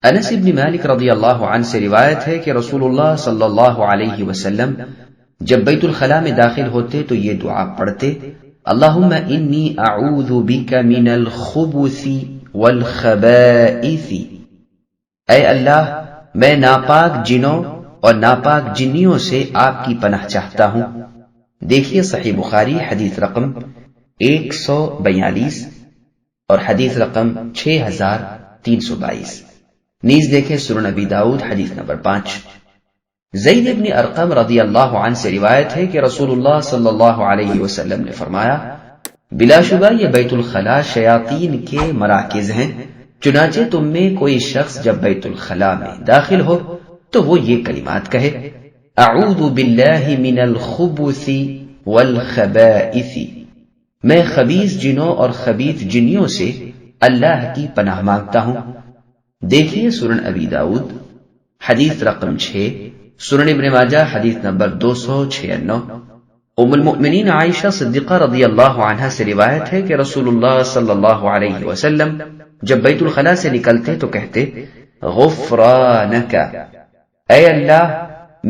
انس ابن مالک رضی اللہ عنہ سے روایت ہے کہ رسول اللہ صلی اللہ علیہ وسلم جب بیت الخلاء میں داخل ہوتے تو یہ دعا پڑھتے: اللہم انی اعوذ بک من الخبث والخبائث، اے اللہ میں ناپاک جنوں اور ناپاک جنیوں سے آپ کی پناہ چاہتا ہوں۔ دیکھیے صحیح بخاری حدیث رقم 142 اور حدیث رقم 6322، نیز دیکھیں سنن ابی داؤد حدیث نمبر 5۔ زید بن ارقم رضی اللہ عنہ سے روایت ہے کہ رسول اللہ صلی اللہ علیہ وسلم نے فرمایا: بلا شبہ یہ بیت الخلاء شیاطین کے مراکز ہیں، چنانچہ تم میں کوئی شخص جب بیت الخلاء میں داخل ہو تو وہ یہ کلمات کہے: اعوذ باللہ من الخبث والخبائث، میں خبیث جنوں اور خبیث جنیوں سے اللہ کی پناہ مانگتا ہوں۔ دیکھیے سنن ابی داؤد حدیث رقم 6، سنن ابن ماجہ حدیث نمبر 296۔ ام المؤمنین عائشہ صدیقہ رضی اللہ عنہا سے روایت ہے کہ رسول اللہ صلی اللہ علیہ وسلم جب بیت الخلاء سے نکلتے تو کہتے: غفرانک، اے اللہ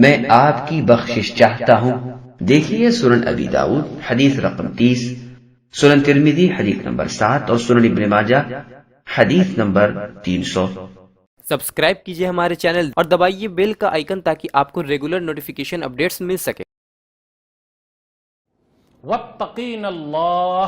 میں آپ کی بخشش چاہتا ہوں۔ دیکھیے سنن ابی داؤد حدیث رقم 30، سنن ترمذی حدیث نمبر 7 اور سنن ابن ماجہ حدیث نمبر 300۔ سبسکرائب کیجئے ہمارے چینل اور دبائیے بیل کا آئیکن تاکہ آپ کو ریگولر نوٹیفیکیشن اپڈیٹس مل سکے۔ واتقین اللہ